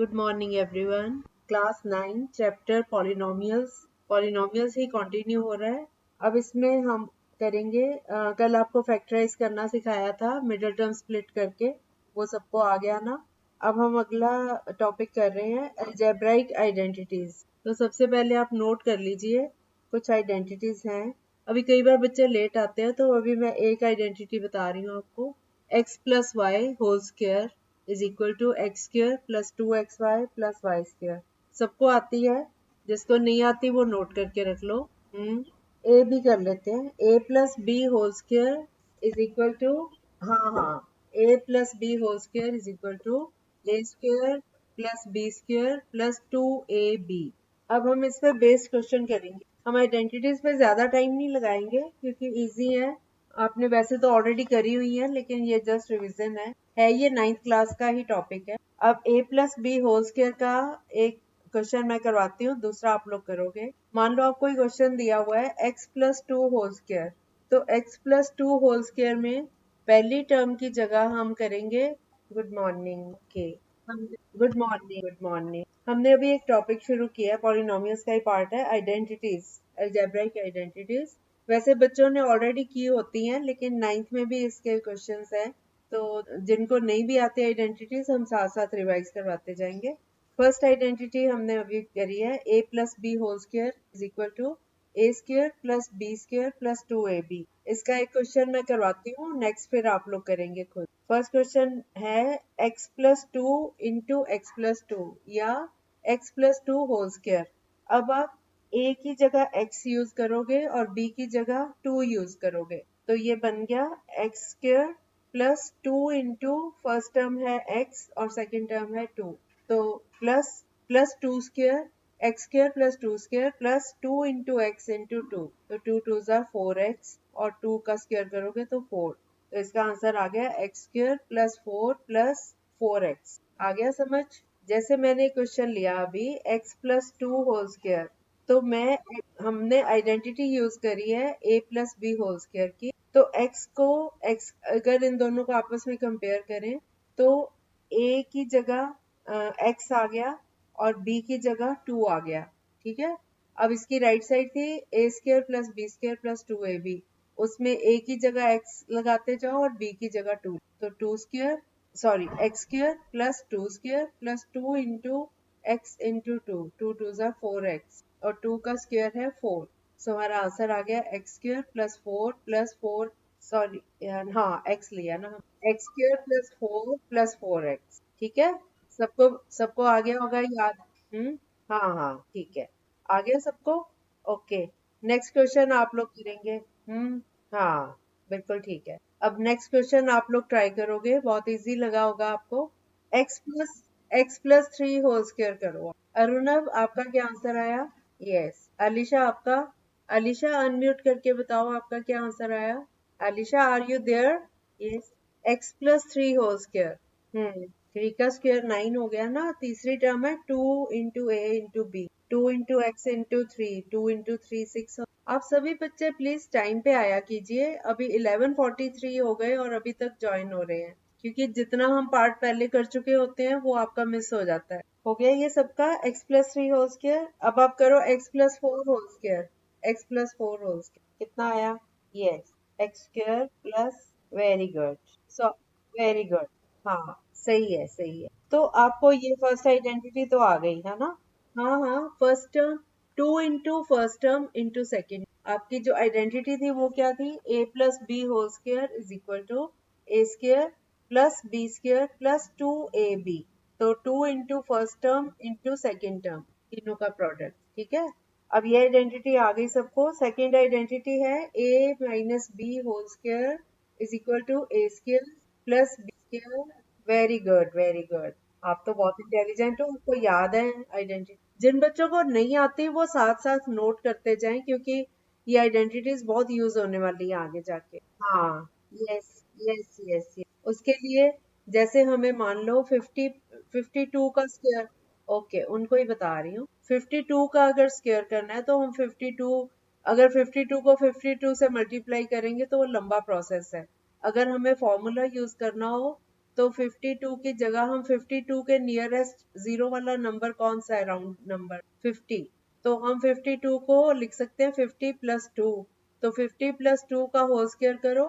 Good morning everyone. Class 9 chapter polynomials ही continue हो रहा है। अब इसमें हम करेंगे कल आपको फैक्टराइज करना सिखाया था मिडिल टर्म स्प्लिट करके, वो सबको आ गया ना। अब हम अगला टॉपिक कर रहे हैं अलजेब्राइक आइडेंटिटीज। तो सबसे पहले आप नोट कर लीजिए कुछ आइडेंटिटीज हैं। अभी कई बार बच्चे लेट आते हैं, तो अभी मैं एक आइडेंटिटी बता रही हूँ आपको। x plus Y whole square is equal to X square plus 2xy प्लस वाई स्क्वायर। सबको आती है, जिसको नहीं आती वो नोट करके रख लो। ए भी कर लेते हैं। A plus b whole square is equal to, हाँ, a plus b whole square is equal to a square plus b square plus 2ab। अब हम इस पर बेस्ड क्वेश्चन करेंगे। हम आइडेंटिटीज पे ज्यादा टाइम नहीं लगाएंगे क्योंकि इजी है। आपने वैसे तो ऑलरेडी करी हुई है, लेकिन ये जस्ट रिवीजन है ये 9th क्लास का ही टॉपिक है। अब a plus b whole square का एक क्वेश्चन मैं करवाती हूँ, दूसरा आप लोग करोगे। मान लो आपको क्वेश्चन दिया हुआ है x प्लस 2 होल स्क्वायर। तो x प्लस 2 होल स्क्वायर में पहली टर्म की जगह हम करेंगे गुड मॉर्निंग। ओके, हम गुड मॉर्निंग। हमने अभी एक टॉपिक शुरू किया है, पॉलिनोमियल्स का ही पार्ट है, आइडेंटिटीज, अलजेब्राइक आइडेंटिटीज। वैसे बच्चों ने ऑलरेडी की होती हैं, लेकिन 9th में भी इसके क्वेश्चंस हैं। तो जिनको नहीं भी आती आइडेंटिटीज, हम साथ साथ रिवाइज करवाते जाएंगे। फर्स्ट आइडेंटिटी हमने अभी करी है, a plus b whole square is equal to a square plus b square plus 2ab। इसका एक क्वेश्चन मैं करवाती हूँ, नेक्स्ट फिर आप लोग करेंगे खुद। फर्स्ट क्वेश्चन है x plus 2 into x plus 2 या x प्लस 2 होल स्क्वायर। अब आप a की जगह x यूज करोगे और b की जगह 2 यूज करोगे, तो ये बन गया x square plus 2 into first term है x और सेकेंड टर्म है 2, तो plus plus 2 square x square plus 2 square plus 2 into x into 2, तो 2 2 ज़ा 4x और 2 का स्क्वायर करोगे तो 4। तो इसका आंसर आ गया x square plus 4 plus 4x। आ गया समझ? जैसे मैंने क्वेश्चन लिया अभी x प्लस 2 होल स्क्वायर, तो हमने आइडेंटिटी यूज करी है a plus b whole square की। तो x अगर इन दोनों को आपस में कंपेयर करें तो a की जगह x आ गया और b की जगह 2 आ गया। ठीक है, अब इसकी राइट साइड थी a square plus b square plus 2ab, उसमें a की जगह x लगाते जाओ और b की जगह 2, तो x square plus 2 square plus 2 into x into 2, 2 2 ज़ा 4x और 2 का स्क्वायर है 4। सो हमारा आंसर आ गया x square plus 4 plus 4, sorry हाँ x लिया ना, x square plus 4 plus 4x। ठीक है, सबको सबको आ गया होगा याद? हाँ हाँ ठीक है, आ गया सबको। ओके, नेक्स्ट क्वेश्चन आप लोग करेंगे। हाँ बिल्कुल ठीक है। अब नेक्स्ट क्वेश्चन आप लोग ट्राई करोगे, बहुत इजी लगा होगा आपको। एक्स प्लस 3 होल स्क्वायर करो। अरुणव, आपका क्या आंसर आया? यस। अलीशा अनम्यूट करके बताओ आपका क्या आंसर आया। Alisha, are you there? Yes. X plus 3 whole square. 3 का स्क्वायर 9 हो गया ना। तीसरी टर्म है 2 into a into b, 2 into x into 3, 2 into 3 6। आप सभी बच्चे प्लीज टाइम पे आया कीजिए, अभी 11:43 हो गए और अभी तक ज्वाइन हो रहे हैं, क्योंकि जितना हम पार्ट पहले कर चुके होते हैं वो आपका मिस हो जाता है। हो गया ये सबका x प्लस 3 होल स्क्वायर। अब आप करो x plus 4 whole square. x plus 4 whole square कितना आया? Yes, x square plus, very good, so very good, हाँ सही है। तो आपको ये फर्स्ट आइडेंटिटी तो आ गई है ना? हाँ हाँ, first term 2 into first term into second. आपकी जो आइडेंटिटी थी वो क्या थी? a plus b whole square is equal to a square plus b square plus 2ab। तो 2 into first term into second term, तीनों का प्रोडक्ट। ठीक है, अब ये आइडेंटिटी आ गई सबको। सेकेंड आइडेंटिटी है a minus b whole square is equal to a square plus b square. Very good very good, आप तो बहुत इंटेलिजेंट हो, आपको याद है आइडेंटिटी। जिन बच्चों को नहीं आती वो साथ साथ नोट करते जाएं, क्योंकि ये आइडेंटिटीज बहुत यूज होने वाली है आगे जाके। हाँ, यस यस। उसके लिए जैसे हमें मान लो 52 का स्क्वायर, ओके उनको ही बता रही हूँ। 52 का अगर स्क्वायर करना है तो हम 52, अगर 52 को 52 से मल्टीप्लाई करेंगे तो वो लंबा प्रोसेस है। अगर हमें फॉर्मूला यूज करना हो तो 52 की जगह हम 52 के नियरेस्ट जीरो वाला नंबर कौन सा है, राउंड नंबर 50, तो हम 52 को लिख सकते हैं 50 प्लस 2। तो 50 प्लस 2 का होल स्क्वायर करो,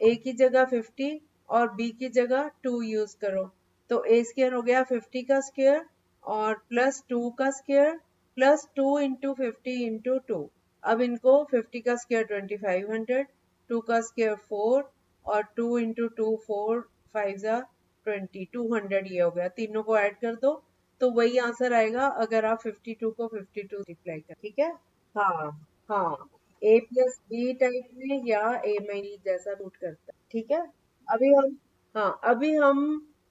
a की जगह 50 और b की जगह 2 यूज करो, तो a स्क्वायर हो गया 50 का स्क्वायर और प्लस 2 का स्क्वायर प्लस 2 इंटू 50 इंटू 2। अब इनको 50 का स्क्वायर 2500, 2 का स्क्वायर 4 और 2 इंटू 2 4 5 जा 20, 200 ये हो गया। तीनों को ऐड कर दो तो वही आंसर आएगा अगर आप 52 को 52 रिप्लाई कर, ठीक है। हाँ हाँ, ए प्लस बी टाइप में या ए माइनस जैसा रूट करता है, ठीक है। अभी हम, हाँ अभी हम,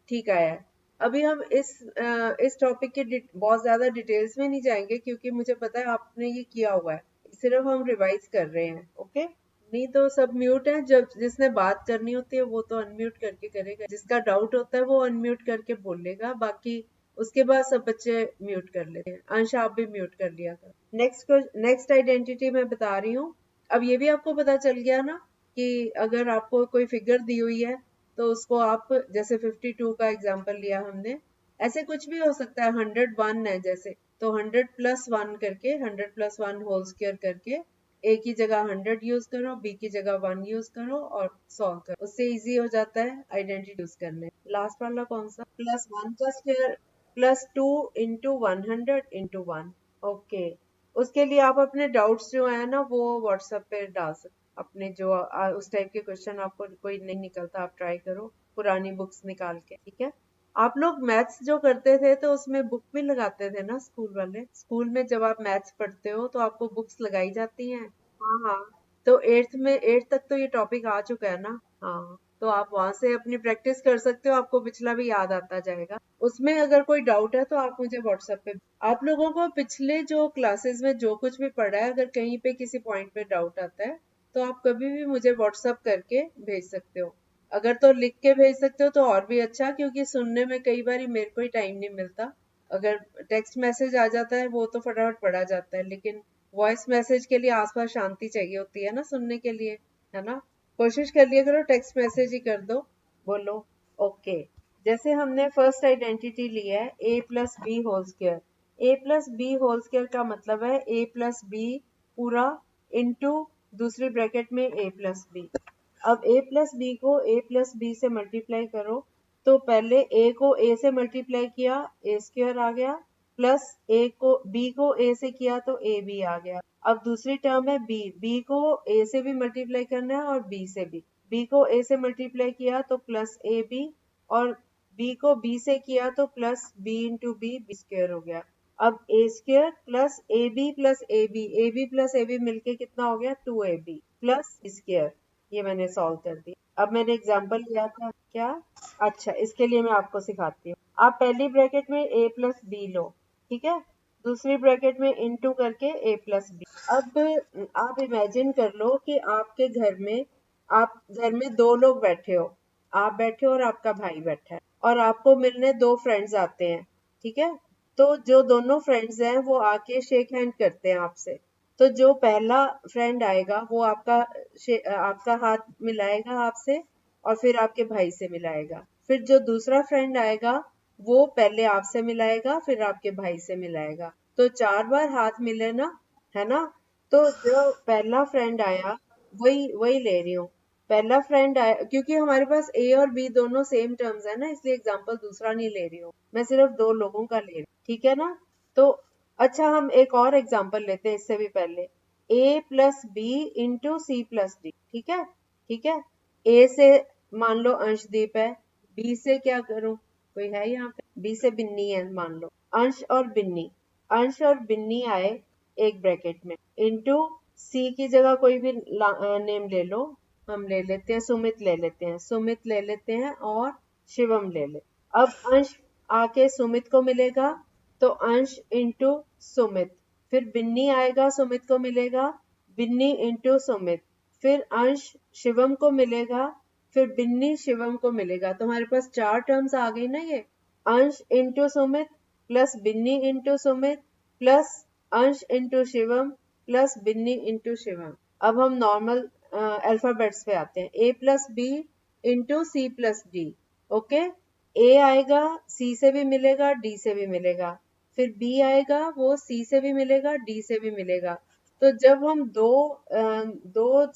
ठीक आया है। अभी हम इस टॉपिक के बहुत ज्यादा डिटेल्स में नहीं जाएंगे क्योंकि मुझे पता है आपने ये किया हुआ है, सिर्फ हम रिवाइज कर रहे हैं, ओके। नहीं तो सब म्यूट है, जब जिसने बात करनी होती है वो तो अनम्यूट करके करेगा, जिसका डाउट होता है वो अनम्यूट करके बोलेगा, बाकी उसके बाद सब बच्चे म्यूट कर लेते हैं। अंश आप भी म्यूट कर लिया कर। नेक्स्ट आइडेंटिटी मैं बता रही हूँ। अब ये भी आपको पता चल गया ना कि अगर आपको कोई फिगर दी हुई है तो उसको आप, जैसे 52 का एग्जांपल लिया हमने, ऐसे कुछ भी हो सकता है। 101 है जैसे, तो 100 प्लस 1 करके, 100 प्लस 1 होल स्क्वायर करके ए की जगह 100 यूज करो, बी की जगह 1 यूज करो और सॉल्व करो, उससे इजी हो जाता है आइडेंटिटी यूज करने। लास्ट वाला कौन सा, प्लस 1 का square plus 2 into 100 into 1, okay. उसके लिए आप अपने डाउट्स जो है ना वो व्हाट्सएप पे डाल सकते, अपने जो उस टाइप के क्वेश्चन आपको कोई नहीं निकलता आप ट्राई करो पुरानी बुक्स निकाल के, ठीक है। आप लोग मैथ्स जो करते थे तो उसमें बुक भी लगाते थे ना स्कूल वाले, स्कूल में जब आप मैथ्स पढ़ते हो तो आपको बुक्स लगाई जाती हैं। हाँ हाँ, तो एट्थ तक तो ये टॉपिक आ चुका है ना। हाँ, तो आप वहां से अपनी प्रैक्टिस कर सकते हो, आपको पिछला भी याद आता जाएगा। उसमें अगर कोई डाउट है तो आप मुझे व्हाट्सएप पे, आप लोगों को पिछले जो क्लासेस में जो कुछ भी पढ़ा है, अगर कहीं पे किसी पॉइंट पे डाउट आता है तो आप कभी भी मुझे व्हाट्सएप करके भेज सकते हो। अगर तो लिख के भेज सकते हो तो और भी अच्छा, क्योंकि सुनने में कई बार मेरे को ही टाइम नहीं मिलता। अगर टेक्स्ट मैसेज आ जाता है वो तो फटाफट पढ़ा जाता है, लेकिन वॉइस मैसेज के लिए आसपास शांति चाहिए होती है ना सुनने के लिए, है ना। कोशिश कर लिया करो टेक्स्ट मैसेज ही कर दो, बोलो ओके। जैसे हमने फर्स्ट आइडेंटिटी ली है a plus b whole square, a plus b whole square का मतलब है a प्लस बी पूरा इंटू दूसरी ब्रैकेट में a प्लस बी। अब a प्लस बी को a प्लस बी से मल्टीप्लाई करो, तो पहले a को a से मल्टीप्लाई किया a स्क्वायर आ गया, प्लस a को b को a से किया तो a b आ गया। अब दूसरी टर्म है b को a से भी मल्टीप्लाई करना है और b से भी, b को a से मल्टीप्लाई किया तो प्लस ए बी और b को b से किया तो plus b into b square हो गया। अब a square plus a b plus a b plus a b मिलके कितना हो गया 2ab प्लस स्क्वायर। ये मैंने सॉल्व कर दिया। अब मैंने एग्जांपल लिया था क्या, अच्छा इसके लिए मैं आपको सिखाती हूँ। आप पहली ब्रैकेट में a प्लस बी लो, ठीक है, दूसरी ब्रैकेट में इनटू करके a प्लस बी। अब आप इमेजिन कर लो कि आपके घर में, आप घर में दो लोग बैठे हो, आप बैठे हो और आपका भाई बैठा है, और आपको मिलने दो फ्रेंड्स आते हैं, ठीक है। तो जो दोनों फ्रेंड्स हैं वो आके शेक हैंड करते हैं आपसे, तो जो पहला फ्रेंड आएगा वो आपका हाथ मिलाएगा आपसे और फिर आपके भाई से मिलाएगा। फिर जो दूसरा फ्रेंड आएगा वो पहले आपसे मिलाएगा फिर आपके भाई से मिलाएगा, तो 4 बार हाथ मिले ना, है ना। तो जो पहला फ्रेंड आया, वही वही ले रही हूँ, पहला फ्रेंड आया, क्योंकि हमारे पास ए और बी दोनों सेम टर्म्स है ना, इसलिए एग्जांपल दूसरा नहीं ले रही हूँ, मैं सिर्फ दो लोगों का ले रही हूँ, ठीक है ना। तो अच्छा हम एक और एग्जांपल लेते हैं इससे भी पहले, a plus B into C plus d, ठीक है, ठीक है। a से मान लो अंशदीप है, b से क्या करूं, कोई है यहाँ पे, b से बिन्नी है मान लो, अंश और बिन्नी आए एक ब्रैकेट में, इंटू c की जगह कोई भी नेम ले लो, हम ले लेते हैं सुमित, ले लेते हैं और शिवम ले ले। अब अंश आके सुमित को मिलेगा तो अंश इंटू सुमित, फिर बिन्नी आएगा सुमित को मिलेगा, बिन्नी इंटू सुमित, फिर अंश शिवम को मिलेगा, फिर बिन्नी शिवम को मिलेगा। तो हमारे पास 4 टर्म्स आ गई ना, ये Ansh into Sumit plus Binni into Sumit plus Ansh into Shivam plus Binni into Shivam. अब हम नॉर्मल अल्फाबेट्स पे आते हैं, a plus B into C plus D, okay, A आएगा सी से भी मिलेगा, डी से भी मिलेगा, फिर बी आएगा वो सी से भी मिलेगा, डी से भी मिलेगा। तो जब हम दो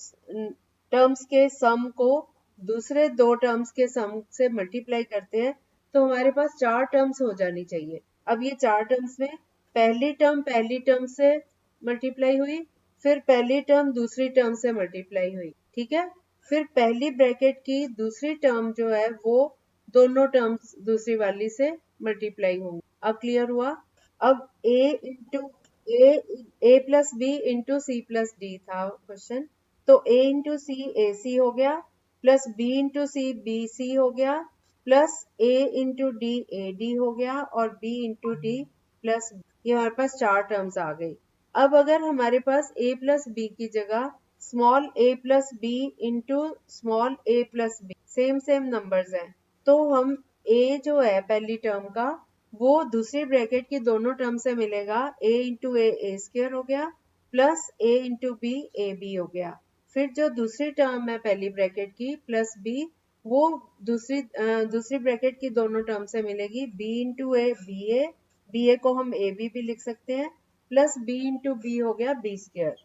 टर्म्स के सम को दूसरे दो टर्म्स के सम से मल्टीप्लाई करते हैं तो हमारे पास चार टर्म्स हो जानी चाहिए। अब ये चार टर्म्स में पहली टर्म से मल्टीप्लाई हुई, फिर पहली टर्म दूसरी टर्म से मल्टीप्लाई हुई, ठीक है, फिर पहली ब्रैकेट की दूसरी टर्म जो है वो दोनों टर्म्स दूसरी वाली से मल्टीप्लाई होंगी। अब क्लियर हुआ। अब a plus B into C plus d था क्वेश्चन, तो a into c a c हो गया, plus B into c b c हो गया, plus a into d a d हो गया, और बी इंटू डी प्लस, ये हमारे पास चार टर्म्स आ गई। अब अगर हमारे पास a प्लस बी की जगह small a plus B into small a plus b same numbers हैं, तो हम a जो है पहली टर्म का वो दूसरी ब्रैकेट की दोनों टर्म से मिलेगा, a इंटू ए स्क्वायर हो गया, plus a into b a b हो गया। फिर जो दूसरी टर्म है पहली ब्रैकेट की प्लस b, वो दूसरी ब्रैकेट की दोनों टर्म से मिलेगी, b इंटू ए बी ए को हम ए बी भी लिख सकते हैं, प्लस बी इंटू बी हो गया बी स्क्वायर।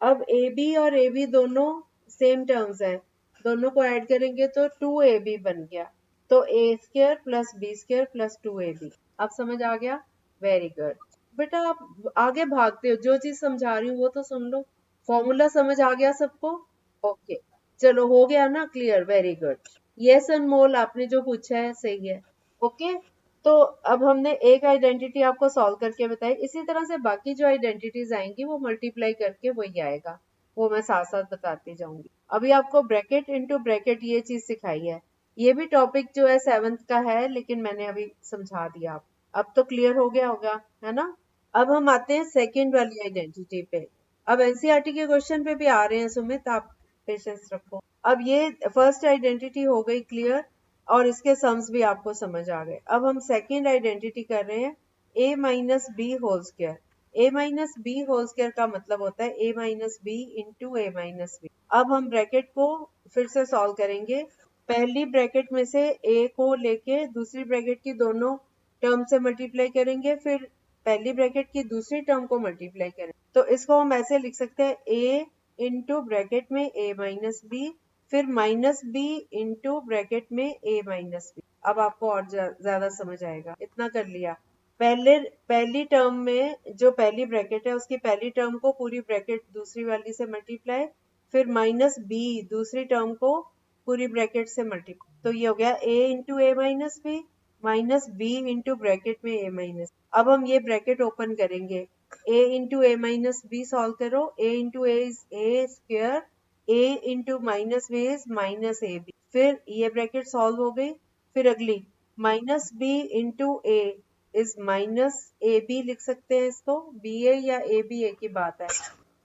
अब ए बी और ए बी दोनों सेम टर्म्स हैं, दोनों को ऐड करेंगे तो 2ab बन गया, तो a square plus b square plus 2ab। अब समझ आ गया? वेरी गुड बेटा, आप आगे भागते हो, जो चीज समझा रही हूँ वो तो सुन लो। फॉर्मूला समझ आ गया सबको? ओके, चलो हो गया ना क्लियर? Very good. यस अनमोल, आपने जो पूछा है सही है। ओके, तो अब हमने एक आइडेंटिटी आपको सॉल्व करके बताई, इसी तरह से बाकी जो आइडेंटिटीज आएंगी वो मल्टीप्लाई करके वही आएगा, वो मैं साथ साथ बताती जाऊंगी। अभी आपको ब्रैकेट इनटू ब्रैकेट ये चीज सिखाई है, ये भी टॉपिक जो है 7th का है, लेकिन मैंने अभी समझा दिया। अब तो क्लियर हो गया होगा, है ना? अब हम आते हैं सेकेंड वाली आइडेंटिटी पे। अब एनसीईआरटी के क्वेश्चन पे भी आ रहे हैं सुमित, आप पेशेंस रखो। अब ये फर्स्ट आइडेंटिटी हो गई क्लियर, और इसके सम्स भी आपको समझ आ गए। अब हम सेकेंड आइडेंटिटी कर रहे हैं, a minus b whole square. A minus b whole square का मतलब होता है a minus b into a minus b. अब हम ब्रैकेट को फिर से सॉल्व करेंगे, पहली ब्रैकेट में से a को लेके दूसरी ब्रैकेट की दोनों टर्म से मल्टीप्लाई करेंगे, फिर पहली ब्रैकेट की दूसरी टर्म को मल्टीप्लाई करें, तो इसको हम ऐसे लिख सकते हैं a इंटू ब्रैकेट में a माइनस बी, फिर माइनस बी इंटू ब्रैकेट में a माइनस बी। अब आपको और ज्यादा समझ आएगा, इतना कर लिया। पहली टर्म में जो पहली ब्रैकेट है उसकी पहली टर्म को पूरी ब्रैकेट दूसरी वाली से मल्टीप्लाई, फिर माइनस बी दूसरी टर्म को पूरी ब्रैकेट से मल्टीप्लाई, तो ये हो गया a into a minus b minus b into bracket में a माइनस। अब हम ये ब्रैकेट ओपन करेंगे, a into a minus b solve करो, a into a is a square, a into minus b is minus a b, फिर ये bracket solve हो गई। फिर अगली minus b into a is minus a b लिख सकते हैं इसको, बी ए या ए बी एक ही बात है,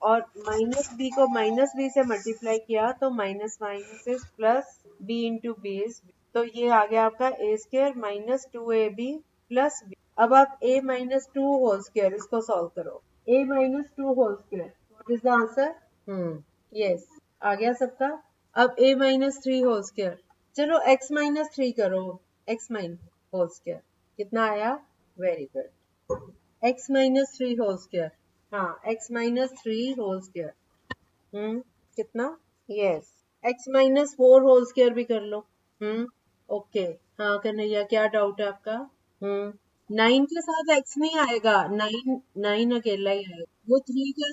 और माइनस बी को माइनस बी से मल्टीप्लाई किया तो minus minus is plus, B into b is, तो ये आ गया आपका a square minus 2ab plus b. अब आप a माइनस 2 होल स्क्वायर इसको सॉल्व करो, a minus 2 whole square, what is the answer? Yes, आ गया सबका। अब a माइनस 3 होल स्क्वायर, चलो x माइनस 3 करो, x माइनस होल स्क्वायर कितना आया? Very good, x minus 3 whole square, हाँ x माइनस 3 होल स्क्वायर, कितना? Yes, x minus 4 whole square भी कर लो। ओके, हाँ कन्हैया क्या डाउट है आपका? 9 के साथ x नहीं आएगा, 9 अकेला ही आएगा, वो 3 का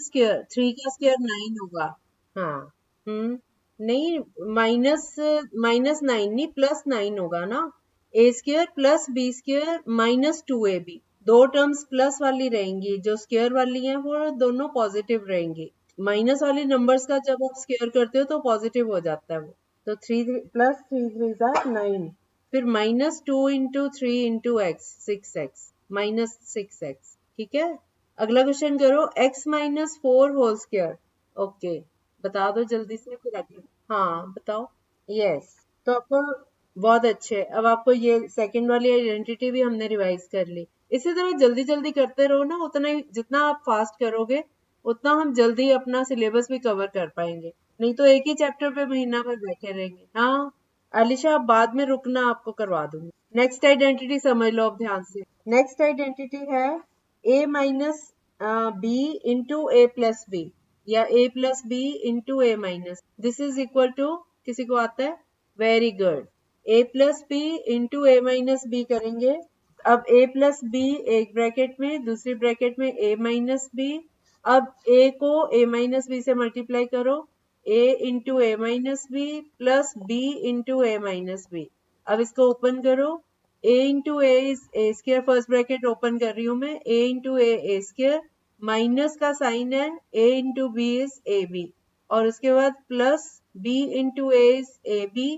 स्क्वायर 9 होगा। हाँ, नहीं, माइनस 9 नहीं, प्लस 9 होगा ना, a square plus b square minus 2ab, दो टर्म्स प्लस वाली रहेंगी, जो स्क्वायर वाली हैं वो दोनों पॉजिटिव रहेंगी। माइनस वाली नंबर्स का जब आप स्क्वायर करते हो तो पॉजिटिव हो जाता है वो, तो 3 प्लस 3 3 9, फिर minus 2 into 3 into x 6x minus 6x, ठीक है। अगला क्वेश्चन करो, x minus 4 whole square. Okay, बता दो जल्दी से, फिर अगला। हाँ बताओ। यस, तो आपको बहुत अच्छे, अब आपको ये सेकंड वाली आइडेंटिटी भी हमने रिवाइज कर ली। इसी तरह जल्दी जल्दी करते रहो ना, उतना ही जितना आप फास्ट करोगे उतना हम जल्दी अपना सिलेबस भी कवर कर पाएंगे, नहीं तो एक ही चैप्टर पे महीना भर बैठे रहेंगे। हाँ, अलीशा, आप बाद में रुकना, आपको करवा दूंगी। नेक्स्ट आइडेंटिटी समझ लो अब ध्यान से। नेक्स्ट आइडेंटिटी है a minus b into a plus b, या a plus B into a minus. This is equal to, किसी को आता है? Very good. a plus B into a minus b करेंगे। अब a प्लस बी एक bracket में, दूसरी ब्रैकेट में a माइनस बी। अब a को a माइनस बी से मल्टीप्लाई करो, a into a minus b plus b into a minus b. अब इसको ओपन करो, a into a is a square, first bracket open कर रही हूं मैं, a into a square, minus का साइन है, a into b is a b, और उसके बाद plus b into a is a b,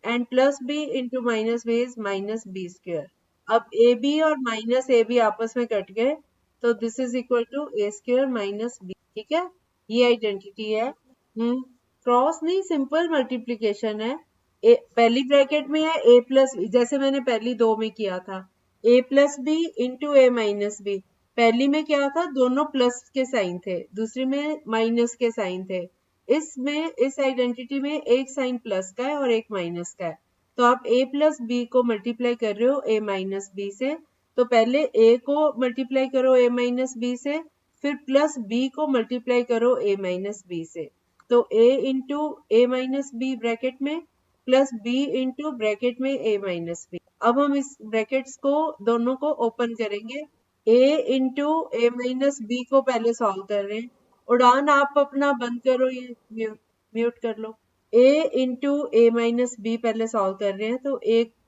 and plus b into minus b is minus b square. अब ए बी और minus a b आपस में कट गए, तो this is equal to A square minus b. ठीक है, ये आइडेंटिटी है। क्रॉस नहीं, सिंपल मल्टीप्लीकेशन है। पहली ब्रैकेट में है ए प्लस बी, जैसे मैंने पहली दो में किया था, ए plus B into a minus B. पहली में क्या था, दोनों प्लस के साइन थे, दूसरी में माइनस के साइन थे। इसमें, इस आइडेंटिटी में एक साइन प्लस का है और एक माइनस का है। तो आप a प्लस बी को मल्टीप्लाई कर रहे हो a माइनस बी से, तो पहले a को मल्टीप्लाई करो a माइनस बी से, फिर प्लस b को मल्टीप्लाई करो a माइनस बी से। तो a into a minus b bracket में प्लस b इंटू ब्रैकेट में a माइनस बी। अब हम इस ब्रैकेट्स को दोनों को ओपन करेंगे। a into a minus b को पहले सॉल्व कर रहे हैं। उड़ान, आप अपना बंद करो, ये म्यूट कर लो। a into a minus b पहले सॉल्व कर रहे हैं, तो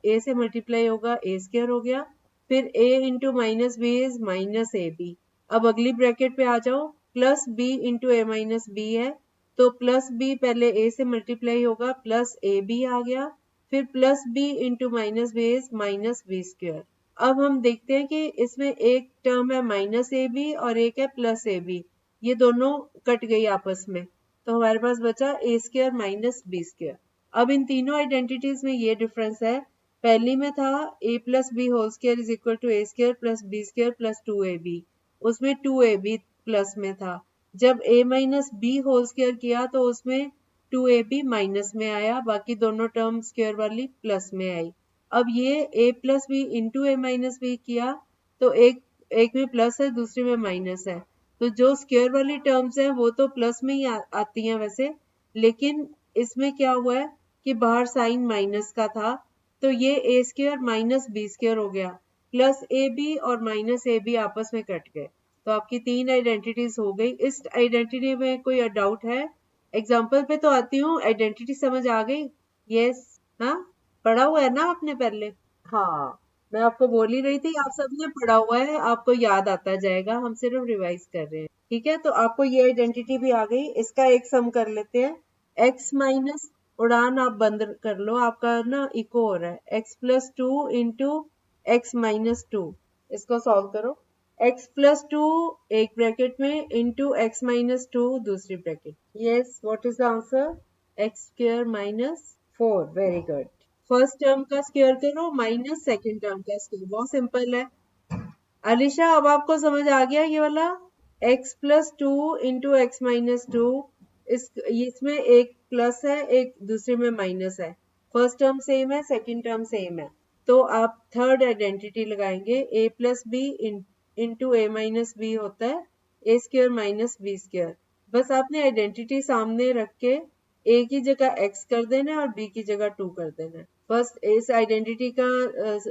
a से मल्टीप्लाई होगा, a स्क्वायर हो गया, फिर a into minus b is minus a b. अब अगली ब्रैकेट पे आ जाओ, plus b into a minus b है, तो प्लस b पहले a से मल्टीप्लाई होगा, प्लस ए बी आ गया, फिर plus b into minus b is minus b square. अब हम देखते हैं कि इसमें एक टर्म है माइनस ए बी और एक है प्लस ए बी, ये दोनों कट गई आपस में, तो हमारे पास बचा ए स्क्वायर माइनस बी स्क्वायर। अब इन तीनों आइडेंटिटीज में ये डिफरेंस है, पहली में था a plus b whole square is equal to a square plus b square plus 2ab, उसमें 2ab प्लस में था। जब a minus b whole square किया तो उसमें 2ab माइनस में आया, बाकी दोनों टर्म स्क्वायर वाली प्लस में आई। अब ये a plus B into a minus b किया, तो एक में प्लस है, दूसरे में माइनस है, तो जो स्क्वायर वाली टर्म्स हैं वो तो प्लस में ही आती हैं वैसे, लेकिन इसमें क्या हुआ है कि बाहर साइन माइनस का था, तो ये ए स्क्वायर माइनस बी स्क्वायर हो गया, प्लस ए बी और माइनस ए बी आपस में कट गए, तो आपकी तीन आइडेंटिटीज हो गई। इस आइडेंटिटी में कोई डाउट है? एग्जाम्पल पे तो आती हूँ, आइडेंटिटी समझ आ गई? यस, हाँ, पढ़ा हुआ है ना आपने पहले? हाँ, मैं आपको बोल ही रही थी, आप सबने पढ़ा हुआ है, आपको याद आता जाएगा, हम सिर्फ रिवाइज कर रहे हैं। ठीक है, तो आपको ये आइडेंटिटी भी आ गई। इसका एक सम कर लेते हैं, x माइनस, उड़ान आप बंद कर लो, आपका ना इको हो रहा है, x plus two into x minus to, इसको सॉल्व करो। x प्लस टू एक ब्रैकेट में इंटू एक्स माइनस टू दूसरी bracket. Yes, what is the answer? X square minus 4। Very good. First term का स्क्वायर करो माइनस सेकंड टर्म का square, बहुत simple है। अलीशा, अब आपको समझ आ गया ये वाला? x plus two into x minus two, इसमें एक प्लस है, एक दूसरे में माइनस है, फर्स्ट टर्म सेम है, सेकंड टर्म सेम है, तो आप थर्ड आइडेंटिटी लगाएंगे, a plus B into a minus b होता है a square minus b square. बस आपने आइडेंटिटी सामने रख के a की जगह x कर देना है और b की जगह 2 कर देना है। फर्स्ट इस आइडेंटिटी का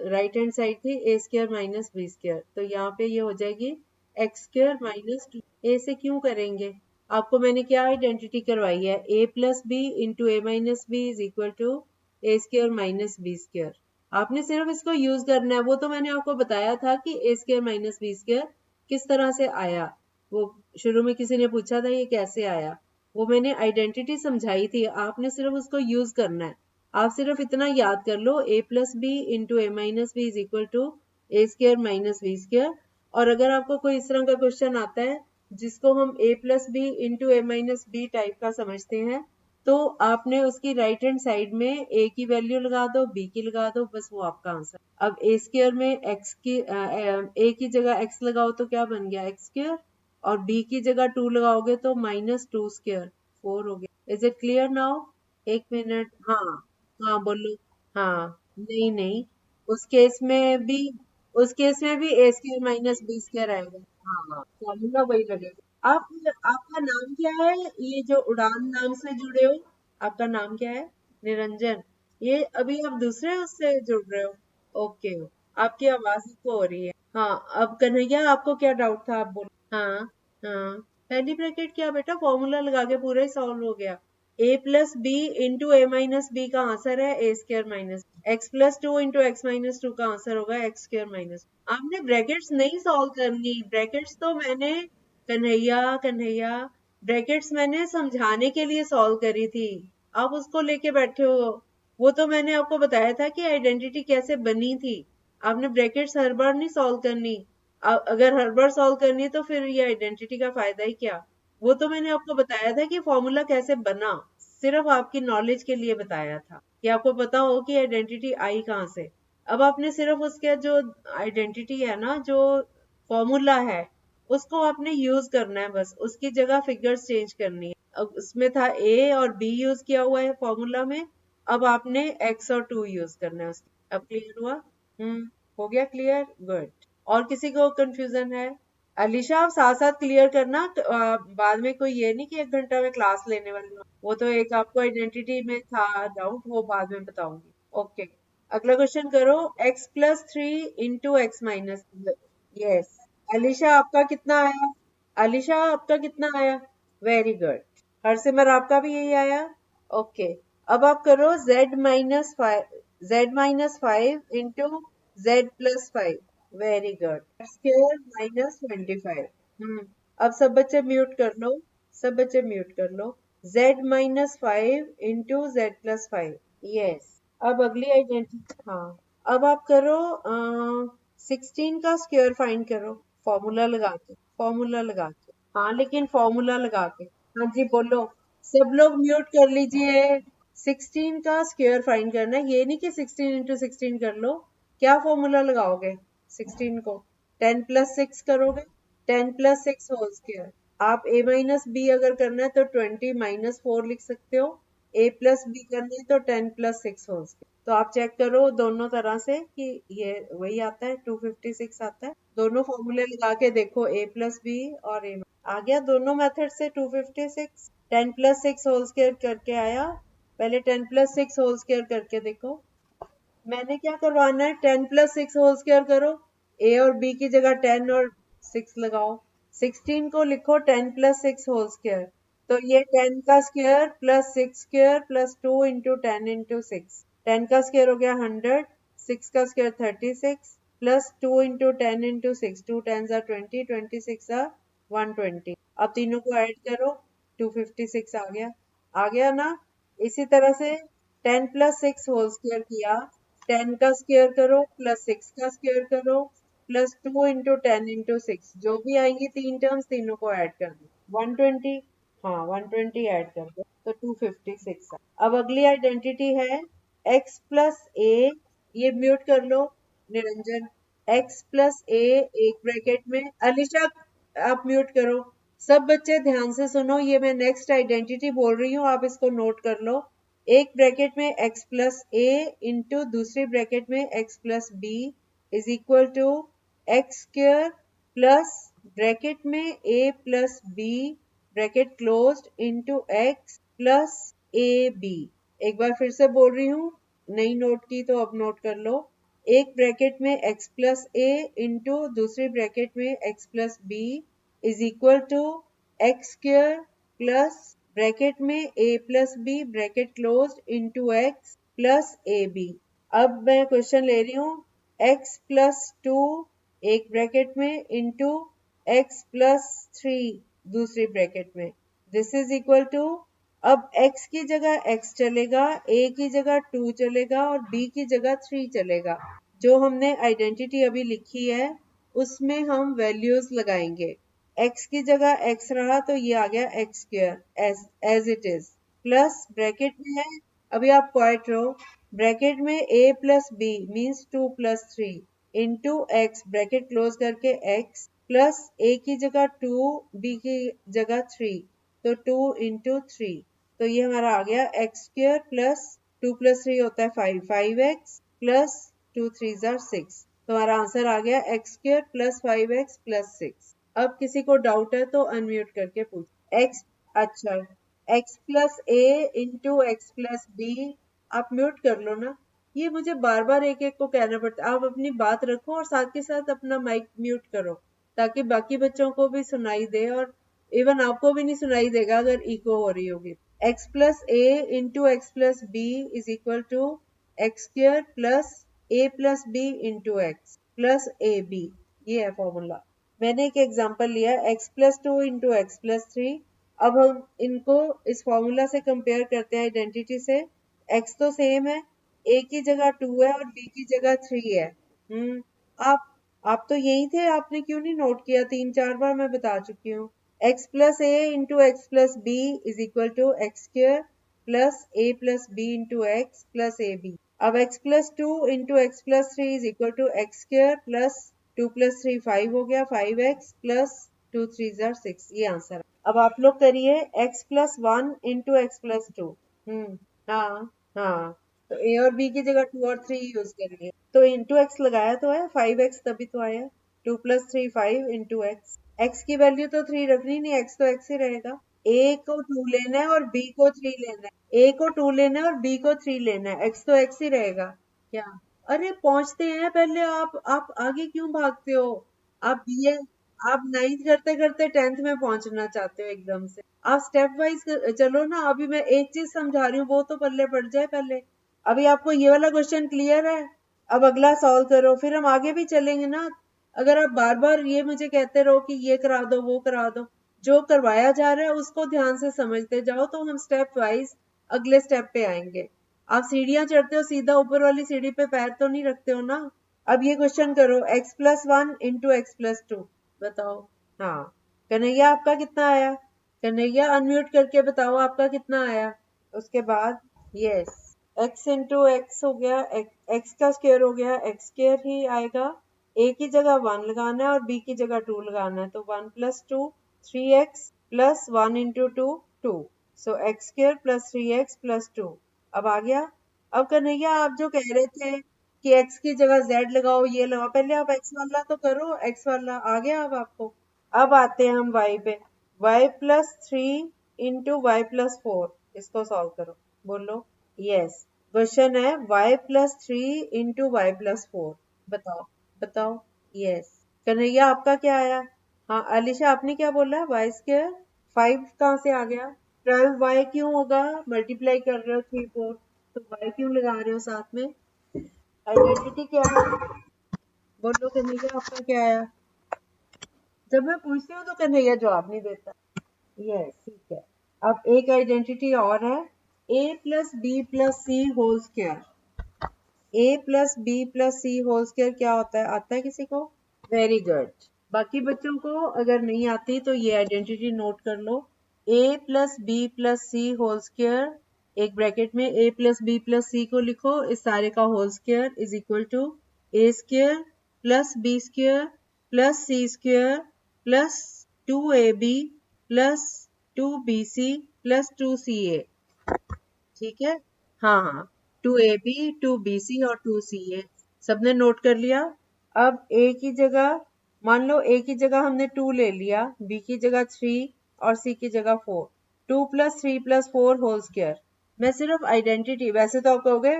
राइट हैंड साइड थी ए स्क्वायर माइनस बी स्क्वायर, तो यहाँ पे ये हो जाएगी एक्स स्क्वायर माइनस 2। ए से क्यों करेंगे? आपको मैंने क्या आइडेंटिटी करवाई है, a plus B into a minus b is equal to a square minus b square. आपने सिर्फ इसको यूज करना है, वो तो मैंने आपको बताया था कि ए स्क्वायर माइनस बी स्क्वायर किस तरह से आया, वो शुरू में किसी ने पूछा था ये कैसे आया, वो मैंने आइडेंटिटी समझाई थी, आपने सिर्फ उसको यूज करना है। आप सिर्फ इतना याद कर लो, a plus B into a minus b is equal to a square minus b square. और अगर आपको कोई इस तरह का क्वेश्चन आता है जिसको हम a plus B into a minus b type का समझते हैं, तो आपने उसकी राइट हैंड साइड में a की वैल्यू लगा दो, b की लगा दो, बस वो आपका आंसर। अब a स्क्वायर में x की a की जगह x लगाओ तो क्या बन गया, x स्क्वायर, और b की जगह 2 लगाओगे तो माइनस 2 स्क्वायर 4 हो गया। Is it clear now? एक मिनट, हाँ हाँ बोलो। हाँ, नहीं नहीं, उस केस में भी उस केस में भी ए स्क्वायर माइनस बी स्क्वायर आएगा। हाँ, फॉर्मूला वही लगेगा। आप आपका नाम क्या है? ये जो उड़ान नाम से जुड़े हो, आपका नाम क्या है? निरंजन। ये अभी आप दूसरे उससे जुड़ रहे हो? ओके, आपकी आवाज को हो रही है। हाँ, अब कन्हैया आपको क्या डाउट था, आप बोलो। हाँ हाँ, पहली ब्रैकेट क्या बेटा, फॉर्मूला लगा के पूरा ही सॉल्व हो गया। A plus B into a minus b का आंसर है a square minus x plus two into x minus two का आंसर होगा एक्स स्क्र माइनस। आपने ब्रैकेट्स नहीं सॉल्व करनी, ब्रैकेट्स तो मैंने, कन्हैया कन्हैया, ब्रैकेट्स मैंने समझाने के लिए सॉल्व करी थी। आप उसको लेके बैठे हो। वो तो मैंने आपको बताया था कि आइडेंटिटी कैसे बनी थी। आपने ब्रैकेट्स हर बार नहीं सॉल्व करनी। अगर हर बार सॉल्व करनी है तो फिर ये आइडेंटिटी का फायदा ही क्या। वो तो मैंने आपको बताया था कि फॉर्मूला कैसे बना, सिर्फ आपकी नॉलेज के लिए बताया था कि आपको पता हो कि आइडेंटिटी आई कहाँ से। अब आपने सिर्फ उसके जो आइडेंटिटी है ना, जो फॉर्मूला है, उसको आपने यूज करना है, बस उसकी जगह फिगर्स चेंज करनी है। अब उसमें था ए और बी यूज किया हुआ है फॉर्मूला में, अब आपने एक्स और टू यूज करना है उसकी। अब क्लियर हुआ? हो गया क्लियर, गुड। और किसी को कंफ्यूजन है? अलीशा, आप साथ साथ क्लियर करना, बाद में कोई ये नहीं कि 1 घंटा में क्लास लेने वाली हूँ। वो तो एक आपको आइडेंटिटी में था डाउट, वो बाद में बताऊंगी। ओके, अगला क्वेश्चन करो। X plus three into x minus. Yes, Alisha आपका कितना आया? अलीशा आपका कितना आया? Very good. हरसिमर आपका भी यही आया। ओके, अब आप करो z-5 into z+5। Very good. Square minus 25। अब सब बच्चे म्यूट कर लो, सब बच्चे म्यूट कर लो। z-5 into z+5। यस, अब अगली आइडेंटिटी, हाँ, अब आप करो 16 का स्क्वायर फाइंड करो, फॉर्मूला लगा के, फॉर्मूला लगा के। हाँ, लेकिन फॉर्मूला लगा के। हाँ जी, बोलो। सब लोग म्यूट कर लीजिए। 16 का स्क्वायर फाइंड करना है, ये नहीं कि 16 इंटू 16 कर लो। क्या फॉर्मूला लगाओगे 16 को? 10 प्लस 6 करोगे, 10 प्लस 6 होल स्क्वायर। आप a माइनस बी अगर करना है तो 20 माइनस 4 लिख सकते हो। a प्लस बी करना है तो 10 प्लस 6 होल स्क्वायर। तो आप चेक करो दोनों तरह से कि ये वही आता है, 256 आता है। दोनों फॉर्मूले लगा के देखो, a प्लस बी और a आ गया दोनों मेथड से 256। 10 प्लस 6 होल स्क्वायर करके आया। पहले 10 प्लस 6 होल स्क्वायर करके देखो। मैंने क्या करवाना है, 10 प्लस 6 होल स्क्वायर करो। ए और बी की जगह 10 और 6 लगाओ। 16 को लिखो 10 प्लस 6 होल स्क्वायर। तो ये 10 का square plus 6 square plus 2 into 10 into 6। 10 का स्क्वायर हो गया 100, 6 का स्क्वायर 36 प्लस 2 इंटू 10 इंटू 6। 2 10 20, 26 120। अब तीनों को ऐड करो, 256 आ गया। आ गया ना? इसी तरह से 10 प्लस 6 होल स्क्वायर किया, 10 का स्क्वायर करो प्लस 6 का स्क्वायर करो प्लस 2 इंटू 10 इंटू 6। जो भी आएंगी तीन टर्म्स, तीनों को ऐड कर दो, 120। हाँ, 120 ऐड कर दो तो 256। अब अगली आइडेंटिटी है x प्लस ए। ये म्यूट कर लो निरंजन। x प्लस ए, एक ब्रैकेट में, अलीशा आप म्यूट करो। सब बच्चे ध्यान से सुनो, ये मैं नेक्स्ट आइडेंटिटी बोल रही हूँ, आप इसको नोट कर लो। एक ब्रैकेट में x प्लस ए इंटू दूसरी ब्रैकेट में x plus b is equal to x square plus bracket में a plus b bracket closed into x plus a b. एक बार फिर से बोल रही हूँ, नहीं नोट की तो अब नोट कर लो। एक ब्रैकेट में x प्लस ए इंटू दूसरी ब्रैकेट में x plus b is equal to x square plus bracket में a plus b bracket closed into x plus a b. अब मैं क्वेश्चन ले रही हूँ, x प्लस टू एक ब्रैकेट में इंटू एक्स प्लस थ्री दूसरी ब्रैकेट में, दिस इज इक्वल टू, अब x की जगह x चलेगा, a की जगह 2 चलेगा और b की जगह 3 चलेगा। जो हमने आइडेंटिटी अभी लिखी है उसमें हम वैल्यूज लगाएंगे। x की जगह x रहा तो ये आ गया x square as it is, plus bracket में है, अभी आप क्वाइट रहो, ब्रैकेट में a plus b means 2 plus 3 into x bracket close करके x प्लस a की जगह 2 b की जगह 3 तो 2 इंटू 3। तो ये हमारा आ गया एक्स स्क्वायर प्लस 2 + 3 होता है 5, 5x प्लस 2 3 जार 6। तुम्हारा आंसर आ गया x² + 5x + 6। अब किसी को डाउट है तो अनम्यूट करके पूछ। x, अच्छा, x + a into x + b, आप म्यूट कर लो ना। ये मुझे बार बार एक एक को कहना पड़ता है। आप अपनी बात रखो और साथ के साथ अपना माइक म्यूट करो ताकि बाकी बच्चों को भी सुनाई दे, और इवन आपको भी नहीं सुनाई देगा अगर इको हो रही होगी। x + a into x + b is equal to x² + a + b into x + ab। ये है फॉर्मूला। मैंने एक एग्जांपल लिया x + 2 इंटू x + 3। अब हम इनको इस फॉर्मूला से कंपेयर करते हैं आइडेंटिटी से। x तो सेम है, a की जगह 2 है और b की जगह 3 है। आप तो यही थे, आपने क्यों नहीं नोट किया? 3-4 बार मैं बता चुकी हूँ। x + a into x + b is equal to x² + a + b into x + ab। अब x + 2 into x + 3 is equal to x² + 2 + 3 5 हो गया, 5x + 2 3 जार 6। ये आंसर है। अब आप लोग करिए x + 1 इंटू x + 2। हाँ हाँ, तो a और b की जगह 2 और 3 यूज करिए। तो इंटू x लगाया तो है, 5x तभी तो आया। 2 + 3 5 इंटू x की वैल्यू तो 3 रखनी नहीं, x तो x ही रहेगा। a को 2 लेना है और b को 3 लेना है। a को 2 लेना है और b को 3 लेना है, x तो x ही रहेगा। क्या? अरे पहुंचते हैं पहले। आप आगे क्यों भागते हो? आप बीए, आप 9th करते करते 10th में पहुंचना चाहते हो एकदम से। आप स्टेप वाइज चलो ना। अभी मैं एक चीज समझा रही हूँ, वो तो पल्ले पड़ जाए पहले। अभी आपको ये वाला क्वेश्चन क्लियर है? अब अगला सॉल्व करो, फिर हम आगे भी चलेंगे ना। अगर आप बार बार ये मुझे कहते रहो कि ये करा दो वो करा दो, जो करवाया जा रहा है उसको ध्यान से समझते जाओ तो हम स्टेप वाइज अगले स्टेप पे आएंगे। आप सीढ़ियां चढ़ते हो, सीधा ऊपर वाली सीढ़ी पे पैर तो नहीं रखते हो ना। अब ये क्वेश्चन करो, x + 1 इंटू x + 2, बताओ। हाँ, कन्हैया आपका कितना आया? कन्हैया अनम्यूट करके बताओ आपका कितना आया। उसके बाद यस, x इंटू एक्स हो गया, x का स्क्वायर हो गया, x² ही आएगा। a की जगह 1 लगाना है और b की जगह 2 लगाना है, तो 1 + 2 3x + 1 इंटू 2 2। सो x² + 3x + 2। अब आ गया। अब कन्हैया आप जो कह रहे थे कि x की जगह z लगाओ, ये लगाओ, पहले आप x वाला तो करो। x वाला आ गया अब आपको। अब आते हैं हम y पे। y + 3 इंटू y + 4, इसको सॉल्व करो। बोलो यस। क्वेश्चन है y + 3 इंटू y + 4। बताओ बताओ। यस। कन्हैया आपका क्या आया? हाँ अलीशा आपने क्या बोला? y²। 5 कहाँ से आ गया? 12y क्यों होगा? मल्टीप्लाई कर रहे हो 3 4, तो y क्यों लगा रहे हो साथ में? आइडेंटिटी क्या है? बोलो कन्हैया आपका क्या आया? जब मैं पूछती हूँ तो कन्हैया जवाब नहीं देता। यस ठीक है। अब एक आइडेंटिटी और है, a + b + c whole square. a + b + c whole square क्या होता है? आता है किसी को? Very good. बाकी बच्चों को अगर नहीं आती तो ये आइडेंटिटी नोट कर लो। a + b + c whole square, एक ब्रैकेट में a + b + c को लिखो, इस सारे का whole square is equal to a² + b² + c² + 2ab + 2bc + 2ca। ठीक है? हाँ हाँ, 2ab 2bc और 2ca सबने नोट कर लिया। अब a की जगह, मान लो a की जगह हमने 2 ले लिया, b की जगह 3 और c की जगह 4। 2 + 3 + 4 होल स्क्वायर। मैं सिर्फ आइडेंटिटी, वैसे तो आप कहोगे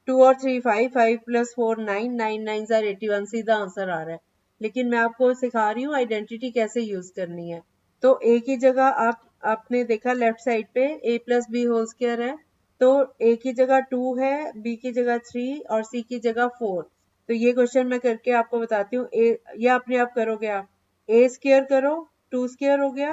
2 और 3 5, 5 + 4 9, 9 9 जार 81, सीधा आंसर आ रहा है। लेकिन मैं आपको सिखा रही हूँ आइडेंटिटी कैसे यूज करनी है। तो a की जगह आपने देखा लेफ्ट साइड पे a + b होल स्क्वायर है, तो a की जगह 2 है, b की जगह 3 और c की जगह 4। तो ये क्वेश्चन मैं करके आपको बताती हूँ। ये अपने आप करोगे आप। a² करो, 2² हो गया,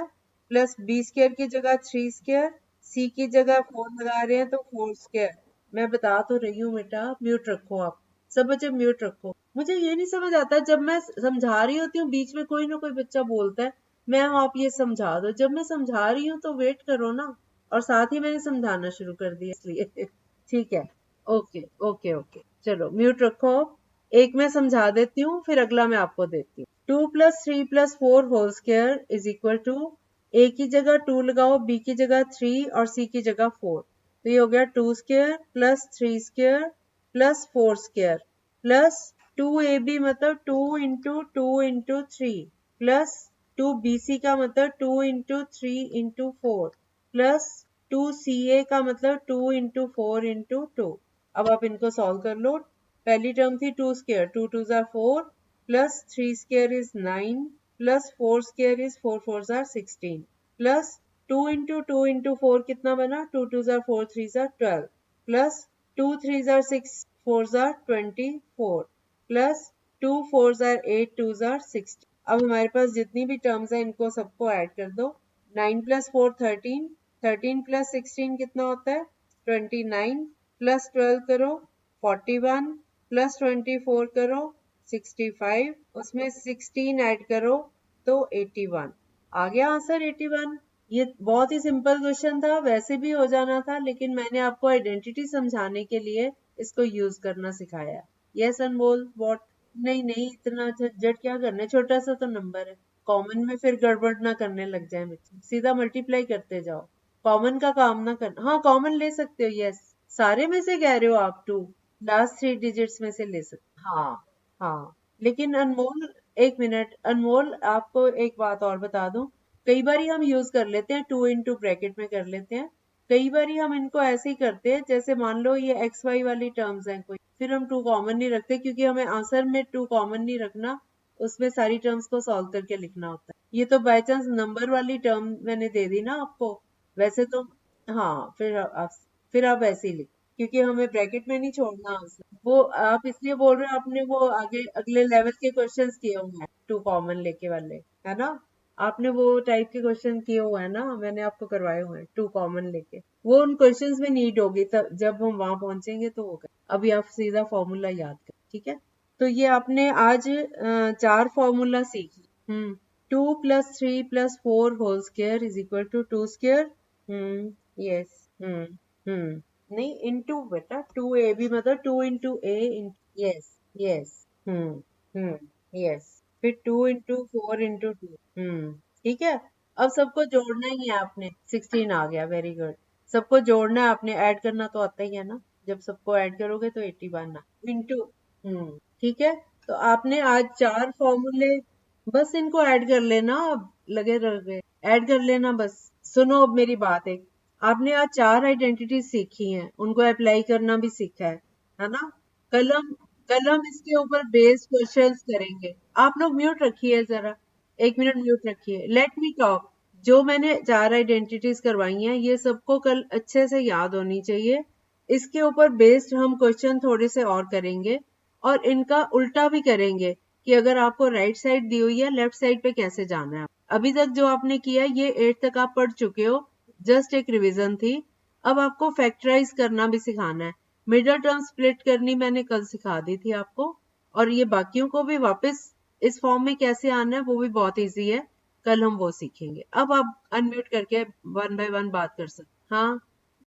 प्लस b² की जगह 3², c की जगह 4 लगा रहे हैं तो 4²। मैं बता तो रही हूँ बेटा, म्यूट रखो आप। सब बच्चे म्यूट रखो। मुझे ये नहीं समझ आता, जब मैं समझा रही होती हूँ बीच में कोई ना कोई बच्चा बोलता है, मैम आप ये समझा दो। जब मैं समझा रही हूँ तो वेट करो ना। और साथ ही मैंने समझाना शुरू कर दिया इसलिए। ठीक है, ओके ओके ओके, चलो म्यूट रखो। एक मैं समझा देती हूँ, फिर अगला मैं आपको देती हूँ। 2 + 3 + 4 whole square is equal to, a की जगह 2 लगाओ, b की जगह 3 और c की जगह 4। तो ये हो गया 2 square plus 3 square plus 4 square plus 2ab मतलब 2 इंटू 2 इंटू 3 प्लस 2bc का मतलब 2 इंटू 3 इंटू 4 प्लस 2ca का मतलब 2 इंटू 4 इंटू 2। अब आप इनको सॉल्व कर लो। पहली टर्म थी 2 square, 2 2 jar 4 plus 3 square is 9 plus 4 square is 4 4 jar 16 plus 2 into 2 into 4 कितना बना, 2 2 jar 4 3 jar 12 plus 2 3 jar 6 4 jar 24 plus 2 4 jar 8 2 jar 16। अब हमारे पास जितनी भी टर्म्स हैं इनको सबको ऐड कर दो। 9 प्लस 4 13, 13 प्लस 16 कितना होता है 29 प्लस 12 करो 41 प्लस 24 करो 65, उसमें 16 ऐड करो तो 81। आ गया आंसर 81। ये बहुत ही सिंपल क्वेश्चन था, वैसे भी हो जाना था, लेकिन मैंने आपको आइडेंटिटी समझाने के लिए इसको यूज करना सिखाया। Yes Anmol what? नहीं नहीं, इतना झंझट क्या करना है, छोटा सा तो नंबर है। कॉमन में फिर गड़बड़ ना करने लग जाए बच्चे, सीधा मल्टीप्लाई करते जाओ, कॉमन का काम ना करना। हाँ कॉमन ले सकते हो, यस सारे में से कह रहे हो आप, टू लास्ट 3 डिजिट्स में से ले सकते हो। हाँ हाँ, लेकिन अनमोल एक मिनट, अनमोल आपको एक बात और बता दूं, कई बार हम यूज कर लेते हैं 2 इंटू ब्रैकेट में कर लेते हैं, कई बार हम इनको ऐसे ही करते हैं, जैसे मान लो ये एक्स वाई वाली टर्म्स हैं कोई, फिर हम 2 कॉमन नहीं रखते, क्योंकि हमें आंसर में 2 कॉमन नहीं रखना, उसमें सारी टर्म्स को सॉल्व करके लिखना होता है। ये तो बाय चांस नंबर वाली टर्म मैंने दे दी ना आपको, वैसे तो हाँ, फिर आप ऐसे ही लिखो, क्योंकि हमें ब्रैकेट में नहीं छोड़ना आंसर। वो आप इसलिए बोल रहे हो, आपने वो आगे अगले लेवल के क्वेश्चंस किए हुए हैं 2 कॉमन लेके वाले, है ना? आपने वो टाइप के क्वेश्चन किए हुए हैं ना, मैंने आपको करवाए हुए हैं 2 कॉमन लेके, वो उन क्वेश्चंस में नीड होगी, तब जब हम वहां पहुंचेंगे तो वो कर। अभी आप सीधा फॉर्मूला याद कर, ठीक है? तो ये आपने आज 4 फॉर्मूला सीखी। 2 plus 3 plus 4 whole square is equal to 2 square. Yes. नहीं, इनटू बेटा, 2ab मतलब 2 into a. Yes yes. Yes, फिर 2 इंटू 4 इंटू 2। ठीक है। अब सबको जोड़ना ही है आपने, 16 आ गया, वेरी गुड। सबको जोड़ना है आपने, ऐड करना तो आता ही है ना, जब सबको ऐड करोगे तो 80 बनना इंटू। ठीक है। तो आपने आज 4 फॉर्मूले, बस इनको ऐड कर लेना, अब लगे रह, ऐड कर लेना बस। सुनो अब मेरी बात, एक आपने आज 4 आइडेंटिटी सीखी हैं, उनको अप्लाई करना भी सीखा है ना? कल हम कल हम इसके ऊपर बेस्ड क्वेश्चंस करेंगे। आप लोग म्यूट रखिए जरा, 1 मिनट म्यूट रखिए, लेट मी टॉक। जो मैंने 4 आइडेंटिटीज करवाई हैं, ये सबको कल अच्छे से याद होनी चाहिए। इसके ऊपर बेस्ड हम क्वेश्चन थोड़े से और करेंगे, और इनका उल्टा भी करेंगे कि अगर आपको राइट साइड दी हुई है, लेफ्ट साइड पे कैसे जाना है। अभी तक जो आपने किया, ये 8 तक आप पढ़ चुके हो, जस्ट एक रिवीजन थी। अब आपको फैक्टराइज करना भी सिखाना है, मिडल टर्म स्प्लिट करनी मैंने कल सिखा दी थी आपको, और ये बाकियों को भी वापस इस फॉर्म में कैसे आना है वो भी बहुत इजी है, कल हम वो सीखेंगे। अब आप अनम्यूट करके 1 बाय 1 बात कर सकते। हाँ